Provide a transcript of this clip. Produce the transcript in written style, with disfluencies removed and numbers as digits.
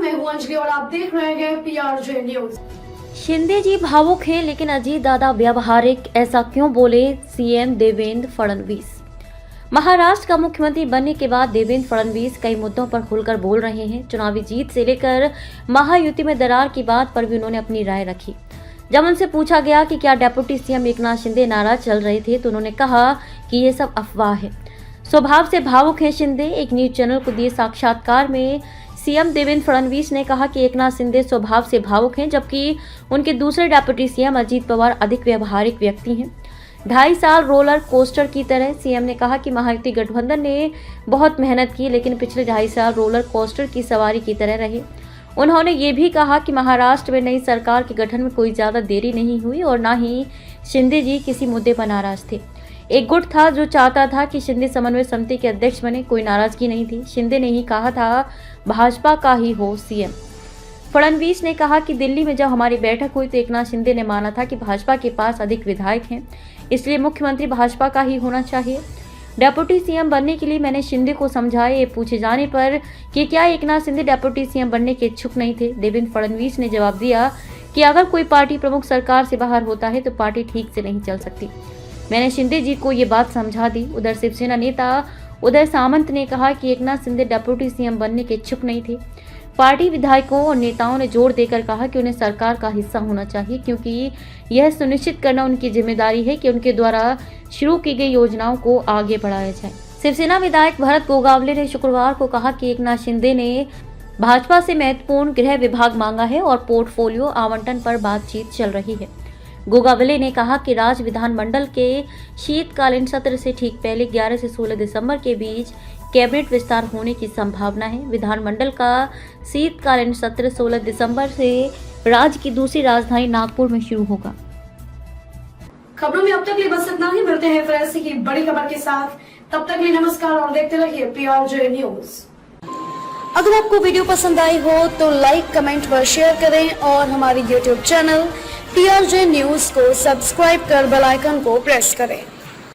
मैं हूं अंजलि और आप देख रहे हैं PRJ न्यूज। शिंदे जी भावुक हैं लेकिन अजीत दादा व्यावहारिक, ऐसा क्यों बोले सीएम देवेंद्र फडणवीस। महाराष्ट्र का मुख्यमंत्री बनने के बाद देवेंद्र फडणवीस कई मुद्दों पर खुलकर बोल रहे हैं। चुनावी जीत से लेकर महायुति में दरार की बात पर भी उन्होंने अपनी राय रखी। जब उनसे पूछा गया कि क्या डिप्टी सीएम एकनाथ शिंदे नाराज चल रहे थे तो उन्होंने कहा कि ये सब अफवाह है। स्वभाव से भावुक हैं शिंदे। एक न्यूज चैनल को दिए साक्षात्कार में सीएम देवेंद्र फडणवीस ने कहा कि एकनाथ शिंदे स्वभाव से भावुक हैं, जबकि उनके दूसरे डिप्टी सीएम अजीत पवार अधिक व्यवहारिक व्यक्ति हैं। 2.5 साल रोलर कोस्टर की तरह। सीएम ने कहा कि महायुति गठबंधन ने बहुत मेहनत की, लेकिन पिछले 2.5 साल रोलर कोस्टर की सवारी की तरह रहे। उन्होंने ये भी कहा कि महाराष्ट्र में नई सरकार के गठन में कोई ज्यादा देरी नहीं हुई और न ही शिंदे जी किसी मुद्दे पर नाराज थे। एक गुट था जो चाहता था कि शिंदे समन्वय समिति के अध्यक्ष बने। कोई नाराजगी नहीं थी। शिंदे ने ही कहा था भाजपा का ही हो सीएम। फडणवीस ने कहा कि दिल्ली में जब हमारी बैठक हुई तो एकनाथ शिंदे ने माना था कि भाजपा के पास अधिक विधायक हैं, इसलिए मुख्यमंत्री भाजपा का ही होना चाहिए। डिप्टी सीएम बनने के लिए मैंने शिंदे को समझाया। ये पूछे जाने पर कि क्या एकनाथ शिंदे डिप्टी सीएम बनने के इच्छुक नहीं थे, देवेंद्र फडणवीस ने जवाब दिया कि अगर कोई पार्टी प्रमुख सरकार से बाहर होता है तो पार्टी ठीक से नहीं चल सकती। मैंने शिंदे जी को ये बात समझा दी। उधर शिवसेना नेता उदय सामंत ने कहा कि एकनाथ शिंदे डिप्टी सीएम बनने के इच्छुक नहीं थे। पार्टी विधायकों और नेताओं ने जोर देकर कहा कि उन्हें सरकार का हिस्सा होना चाहिए, क्योंकि यह सुनिश्चित करना उनकी जिम्मेदारी है कि उनके द्वारा शुरू की गई योजनाओं को आगे बढ़ाया जाए। शिवसेना विधायक भरत गोगावले ने शुक्रवार को कहा कि एकनाथ शिंदे ने भाजपा से महत्वपूर्ण गृह विभाग मांगा है और पोर्टफोलियो आवंटन पर बातचीत चल रही है। गोगावले ने कहा कि राज्य विधानमंडल के शीतकालीन सत्र से ठीक पहले 11 से 16 दिसंबर के बीच कैबिनेट विस्तार होने की संभावना है। विधानमंडल का शीतकालीन सत्र 16 दिसंबर से राज्य की दूसरी राजधानी नागपुर में शुरू होगा। खबरों में अब तक लिए बस इतना ही। मिलते हैं फिर ऐसी ही बड़ी खबर के साथ। तब तक लिए नमस्कार और देखते रहिए PRJ न्यूज। अगर आपको वीडियो पसंद आई हो तो लाइक, कमेंट व शेयर करें और हमारी YouTube चैनल PRJ न्यूज को सब्सक्राइब कर बेल आइकन को प्रेस करें।